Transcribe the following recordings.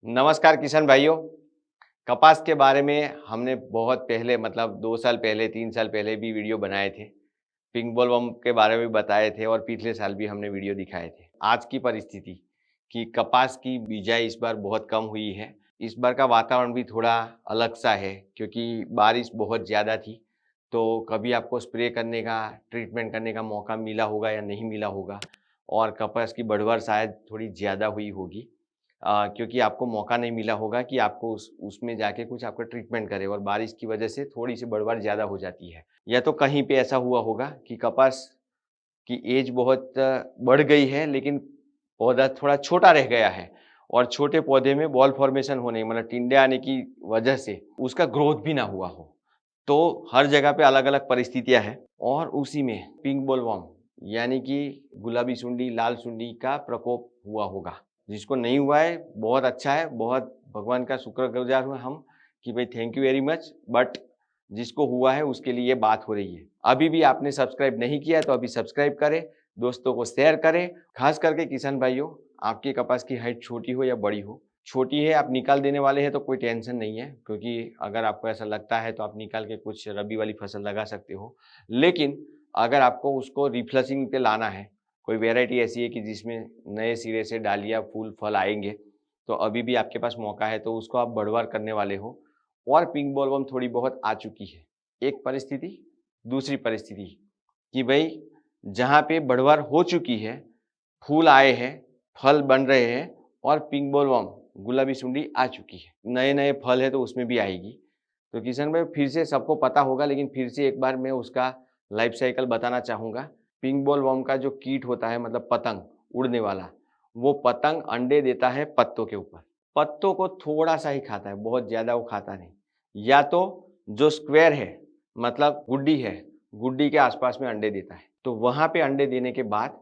नमस्कार किसान भाइयों। कपास के बारे में हमने बहुत पहले मतलब 2 साल पहले 3 साल पहले भी वीडियो बनाए थे। पिंक बोलवर्म के बारे में बताए थे और पिछले साल भी हमने वीडियो दिखाए थे। आज की परिस्थिति कि कपास की बिजाई इस बार बहुत कम हुई है। इस बार का वातावरण भी थोड़ा अलग-सा है क्योंकि बारिश बहुत ज़्यादा थी। तो कभी आपको स्प्रे करने का, ट्रीटमेंट करने का मौका मिला होगा या नहीं मिला होगा और कपास की बढ़वार शायद थोड़ी ज़्यादा हुई होगी। क्योंकि आपको मौका नहीं मिला होगा कि आपको उसमें जाके कुछ आपका ट्रीटमेंट करे और बारिश की वजह से थोड़ी-सी बढ़वार ज़्यादा हो जाती है। या तो कहीं पे ऐसा हुआ होगा कि कपास की एज बहुत बढ़ गई है लेकिन पौधा थोड़ा छोटा रह गया है और छोटे पौधे में बॉल फॉर्मेशन होने मतलब टिंडे आने की वजह से उसका ग्रोथ भी ना हुआ हो। तो हर जगह पे अलग-अलग परिस्थितियाँ हैं और उसी में पिंक बोलवर्म यानी कि गुलाबी सुंडी, लाल सुंडी का प्रकोप हुआ होगा। जिसको नहीं हुआ है बहुत अच्छा है, बहुत भगवान का शुक्रगुज़ार हूँ हम कि भाई thank you very much. But जिसको हुआ है उसके लिए बात हो रही है। अभी भी आपने सब्सक्राइब नहीं किया है तो अभी सब्सक्राइब करें, दोस्तों को शेयर करें। खास करके किसान भाइयों, आपकी कपास की हाइट छोटी हो या बड़ी हो, छोटी है आप निकाल देने वाले हैं तो कोई टेंशन नहीं है क्योंकि अगर आपको ऐसा लगता है तो आप निकाल के कुछ रबी वाली फसल लगा सकते हो। लेकिन अगर आपको उसको रिफ्लशिंग पे लाना है, कोई वैरायटी ऐसी है कि जिसमें नए सिरे से डालियाँ, फूल, फल आएँगे, तो अभी भी आपके पास मौका है तो उसको आप बढ़वार करने वाले हो और पिंक बोलवर्म थोड़ी बहुत आ चुकी है। एक परिस्थिति, दूसरी परिस्थिति कि भई जहाँ पे बढ़वार हो चुकी है, फूल आए हैं, फल बन रहे हैं और पिंक बोलवर्म गुलाबी सुंडी आ चुकी है। नए-नए फल है तो उसमें भी आएगी। तो किशन भाई फिर से सबको पता होगा लेकिन फिर से एक बार मैं उसका लाइफ साइकिल बताना चाहूँगा। पिंक बोलवर्म का जो कीट होता है मतलब पतंग, उड़ने वाला, वो पतंग अंडे देता है पत्तों के ऊपर। पत्तों को थोड़ा-सा ही खाता है, बहुत ज़्यादा वो खाता नहीं। या तो जो स्क्वायर है मतलब गुड्डी है, गुड्डी के आस-पास में अंडे देता है। तो वहाँ पे अंडे देने के बाद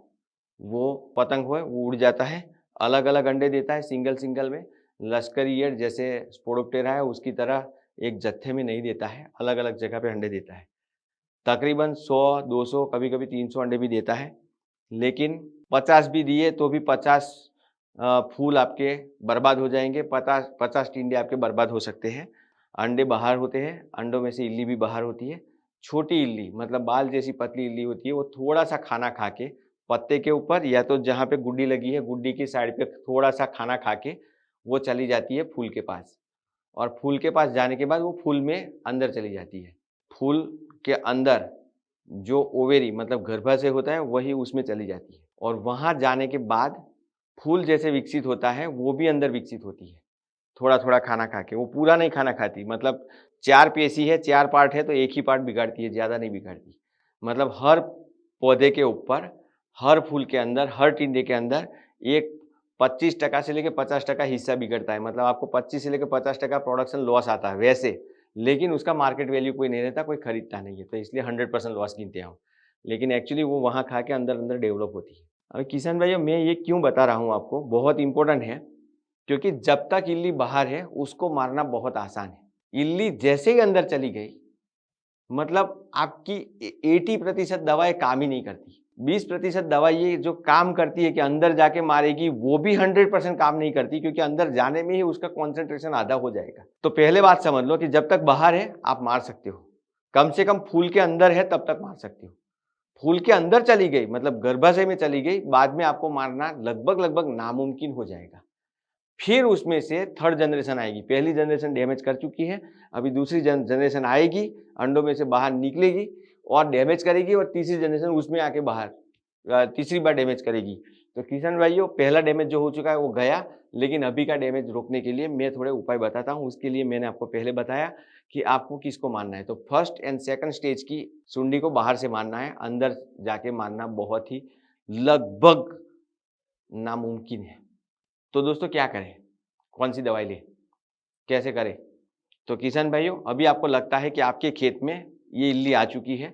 वो पतंग है वो उड़ जाता है, अलग-अलग अंडे देता है सिंगल-सिंगल में। लश्करी एयर जैसे स्पोडोप्टेरा है उसकी तरह एक जत्थे में नहीं देता है, अलग-अलग जगह पे अंडे देता है। तकरीबन 100, 200 कभी-कभी 300 अंडे भी देता है। लेकिन 50 भी दिए तो भी 50 फूल आपके बर्बाद हो जाएँगे, 50 टिंडे आपके बर्बाद हो सकते हैं। अंडे बाहर होते हैं, अंडों में से इल्ली भी बाहर होती है। छोटी इल्ली मतलब बाल जैसी पतली इल्ली होती है, वो थोड़ा-सा खाना खा के पत्ते के ऊपर या तो जहाँ पे गुड्डी लगी है, गुड्डी की साइड पे थोड़ा-सा खाना खा के वो चली जाती है फूल के पास और फूल के पास जाने के बाद वो फूल में अंदर चली जाती है। फूल के अंदर जो ओवेरी मतलब गर्भाशय होता है वही उसमें चली जाती है और वहाँ जाने के बाद फूल जैसे विकसित होता है वो भी अंदर विकसित होती है, थोड़ा-थोड़ा खाना खा के। वो पूरा नहीं खाना खाती मतलब 4 पेशी है, 4 पार्ट है तो एक ही पार्ट बिगाड़ती है, ज़्यादा नहीं बिगाड़ती। मतलब हर पौधे के ऊपर, हर फूल के अंदर, हर टिंडे के अंदर एक 25% से लेके 50% हिस्सा बिगड़ता है। मतलब आपको 25 से लेके 50% प्रोडक्शन लॉस आता है वैसे, लेकिन उसका मार्केट वैल्यू कोई नहीं रहता, कोई खरीदता नहीं है, तो इसलिए 100% लॉस गिनते हैं हम। लेकिन एक्चुअली वो वहाँ खा के अंदर-अंदर डेवलप होती है। अब किशन भैया मैं ये क्यों बता रहा हूँ आपको, बहुत इम्पोर्टेंट है, क्योंकि जब तक इल्ली बाहर है, उसको मारना बहुत आसान है। इल्ली जैसे ही अंदर चली गई, मतलब आपकी 80% दवाएँ काम ही नहीं करती। 20% दवाई ये जो काम करती है कि अंदर जाके मारेगी, वो भी 100% काम नहीं करती क्योंकि अंदर जाने में ही उसका कॉन्सन्ट्रेशन आधा हो जाएगा। तो पहले बात समझ लो कि जब तक बाहर है, आप मार सकते हो। कम से कम फूल के अंदर है, तब तक मार सकते हो। फूल के अंदर चली गई, मतलब गर्भाशय में चली गई, बाद में आपको मारना लगभग-लगभग नामुमकिन हो जाएगा। फिर उसमें से थर्ड जनरेशन आएगी। पहली जनरेशन डैमेज कर चुकी है, अभी दूसरी जनरेशन आएगी, अंडों में से बाहर निकलेगी और डैमेज करेगी और तीसरी जनरेशन उसमें आके बाहर तीसरी बार डैमेज करेगी। तो किसान भाइयों, पहला डैमेज जो हो चुका है वो गया, लेकिन अभी का डैमेज रोकने के लिए मैं थोड़े उपाय बताता हूँ। उसके लिए मैंने आपको पहले बताया कि आपको किसको मारना है। तो फर्स्ट एंड सेकंड स्टेज की सुंडी को बाहर से मारना है, अंदर जाके मारना बहुत ही लगभग नामुमकिन है। तो दोस्तों क्या करें? कौन-सी दवाई लें? कैसे करें? तो किसान भाइयों, अभी आपको लगता है कि आपके खेत में ये इल्ली आ चुकी है।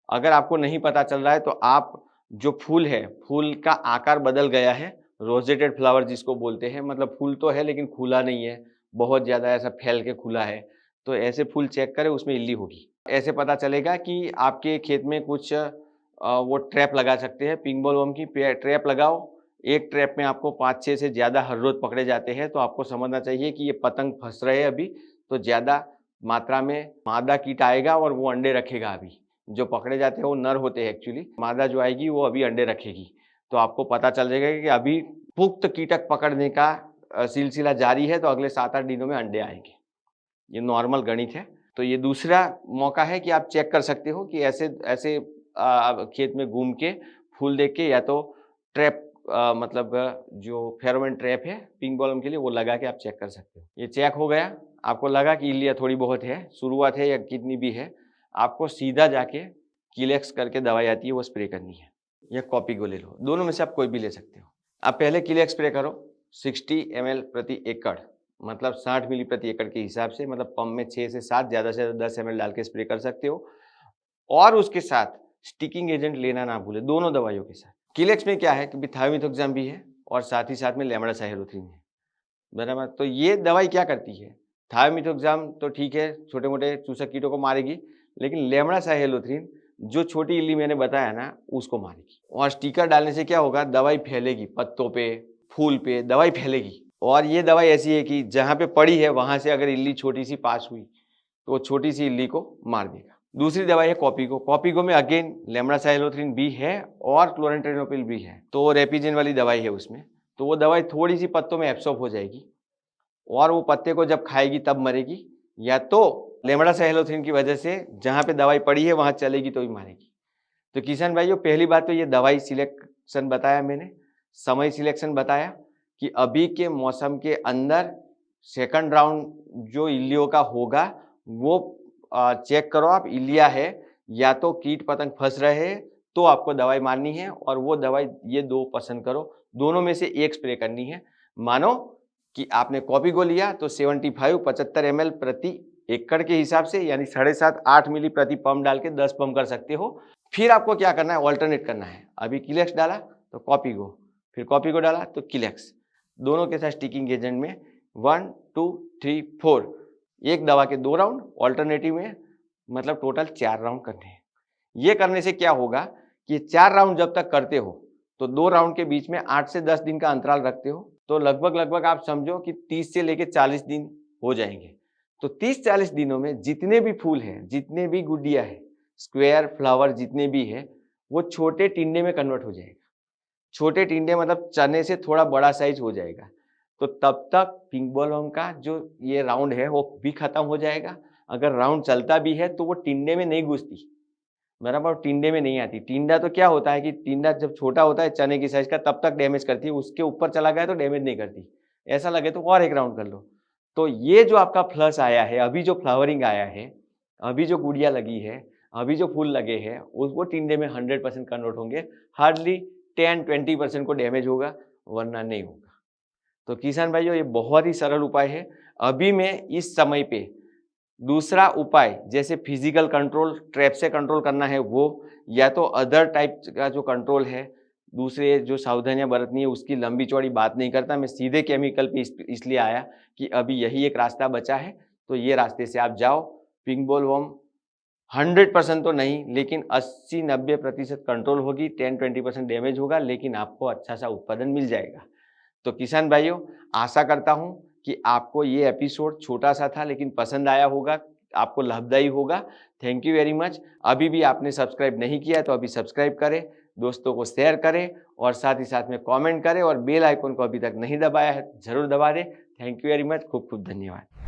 अगर आपको नहीं पता चल रहा है तो आप जो फूल है, फूल का आकार बदल गया है, रोज़ेटेड फ्लावर जिसको बोलते हैं, मतलब फूल तो है लेकिन खुला नहीं है, बहुत ज़्यादा ऐसा फैल के खुला है। तो ऐसे फूल चेक करें, उसमें इल्ली होगी। ऐसे पता चलेगा कि आपके खेत में कुछ वो ट्रैप लगा सकते हैं, पिंक बोलवर्म की पे ट्रैप लगाओ एक ट्रैप में आपको 5-6 से ज़्यादा हर रोज़ पकड़े जाते हैं, तो आपको समझना चाहिए कि ये पतंग फँस रहे हैं अभी, तो ज़्यादा मात्रा में मादा कीट आएगा और वो अंडे रखेगा अभी। जो पकड़े जाते हैं वो नर होते हैं एक्चुअली, मादा जो आएगी वो अभी अंडे रखेगी। तो आपको पता चल जाएगा कि अभी पुख्त कीटक पकड़ने का सिलसिला जारी है, तो अगले 7-8 दिनों में अंडे आएँगे। ये नॉर्मल गणित है। तो ये दूसरा मौका है कि आप चेक कर सकते हो कि ऐसे खेत में घूम के फूल देख के या तो ट्रैप मतलब जो फेरोमोन ट्रैप है पिंक बॉलवर्म के लिए वो लगा के आप चेक कर सकते हो। ये चेक हो गया, आपको लगा कि इल्लियाँ थोड़ी बहुत है, शुरुआत है या कितनी भी है, आपको सीधा जाके किलेक्स करके दवाई आती है वो स्प्रे करनी है या कॉपीगो ले लो, दोनों में से आप कोई भी ले सकते हो। आप पहले किलेक्स स्प्रे करो 60 ml प्रति एकड़, मतलब 60 मिली प्रति एकड़ के हिसाब से, मतलब पंप में 6 से 7 ज़्यादा से ज़्यादा 10 ml डाल के स्प्रे कर सकते हो। और उसके साथ स्टिकिंग एजेंट लेना ना भूलें, दोनों दवाइयों के साथ। किलेक्स में क्या है कि थायोमिथोक्साम भी है और साथ ही साथ में लेमडासाइलोथ्रिन है, बराबर। तो ये दवाई क्या करती है, थायोमिथोक्साम तो ठीक है, छोटे मोटे चूसक कीटों को मारेगी, लेकिन लेमडासाइलोथ्रिन जो छोटी इल्ली मैंने बताया ना उसको मारेगी। और स्टिकर डालने से क्या होगा, दवाई फैलेगी, पत्तों पे, फूल पे दवाई फैलेगी। और ये दवाई ऐसी है कि जहाँ पे पड़ी है वहां से अगर इल्ली छोटी सी पास हुई तो वो छोटी सी इल्ली को मार देगा। दूसरी दवाई है कॉपीगो। कॉपीगो में अगेन लेमडासाइलोथ्रिन भी है और क्लोरेंट्रेनोपिल भी है, तो वो रेपिजिन वाली दवाई है उसमें। तो वो दवाई थोड़ी सी पत्तों में एब्सॉर्ब हो जाएगी और वो पत्ते को जब खाएगी तब मरेगी, या तो लेमडासाइलोथ्रिन की वजह से जहाँ पे दवाई पड़ी है वहाँ चलेगी तो भी मारेगी। तो किसान भाइयों, पहली बात तो ये दवाई सिलेक्शन बताया मैंने, समय सिलेक्शन बताया कि अभी के मौसम के अंदर सेकंड राउंड जो इल्लियों का होगा वो चेक करो आप, इल्लिया है या तो कीट पतंग फंस रहे हैं तो आपको दवाई मारनी है, और वो दवाई ये दो पसंद करो, दोनों में से एक स्प्रे करनी है। मानो कि आपने कॉपीगो लिया तो 75 ml प्रति एकड़ के हिसाब से, यानी 7.5-8 मिली प्रति पंप डाल के 10 पंप कर सकते हो। फिर आपको क्या करना है, ऑल्टरनेट करना है। अभी किलेक्स डाला तो कॉपीगो, फिर कॉपीगो डाला तो किलेक्स, दोनों के साथ स्टिकिंग एजेंट में 1, 2, 3, 4, एक दवा के 2 राउंड, ऑल्टरनेटिव में मतलब टोटल 4 राउंड करने हैं। ये करने से क्या होगा कि 4 राउंड जब तक करते हो तो 2 राउंड के बीच में 8 से 10 दिन का अंतराल रखते हो, तो लगभग आप समझो कि 30 से लेके 40 दिन हो जाएंगे। तो 30-40 दिनों में जितने भी फूल हैं, जितने भी गुड्डिया है, स्क्वायर फ्लावर जितने भी है, वो छोटे टिंडे में कन्वर्ट हो जाएगा। छोटे टिंडे मतलब चने से थोड़ा बड़ा साइज हो जाएगा। तो तब तक पिंक बॉलवर्म का जो ये राउंड है वो भी खत्म हो जाएगा। अगर राउंड चलता भी है तो वो टिंडे में नहीं घुसती, बराबर, टिंडे में नहीं आती। टिंडा तो क्या होता है कि टिंडा जब छोटा होता है चने की साइज का तब तक डैमेज करती है, उसके ऊपर चला गया तो डैमेज नहीं करती। ऐसा लगे तो और एक राउंड कर लो। तो ये जो आपका फ्लश आया है, अभी जो फ्लावरिंग आया है, अभी जो गुड़िया लगी है, अभी जो फूल लगे हैं, वो टिंडे में 100% कन्वर्ट होंगे। हार्डली 10-20% को डैमेज होगा, वरना नहीं होगा। तो किसान भाइयों, ये बहुत ही सरल उपाय है। अभी मैं इस समय पे दूसरा उपाय, जैसे फिजिकल कंट्रोल, ट्रैप से कंट्रोल करना है वो, या तो अदर टाइप का जो कंट्रोल है, दूसरे जो सावधानियां बरतनी है, उसकी लंबी चौड़ी बात नहीं करता। मैं सीधे केमिकल पे इसलिए आया कि अभी यही एक रास्ता बचा है, तो ये रास्ते से आप जाओ। पिंक बॉलवर्म 100% तो नहीं, लेकिन 80-90% कंट्रोल होगी, 10-20% डैमेज होगा, लेकिन आपको अच्छा सा उत्पादन मिल जाएगा। तो किसान भाइयों, आशा करता हूं कि आपको ये एपिसोड छोटा सा था लेकिन पसंद आया होगा, आपको लाभदायी होगा। Thank you very much. अभी भी आपने सब्सक्राइब नहीं किया है तो अभी सब्सक्राइब करें, दोस्तों को शेयर करें और साथ ही साथ में कमेंट करें, और बेल आइकन को अभी तक नहीं दबाया है जरूर दबा दें। थैंक यू वेरी मच, खूब खूब धन्यवाद।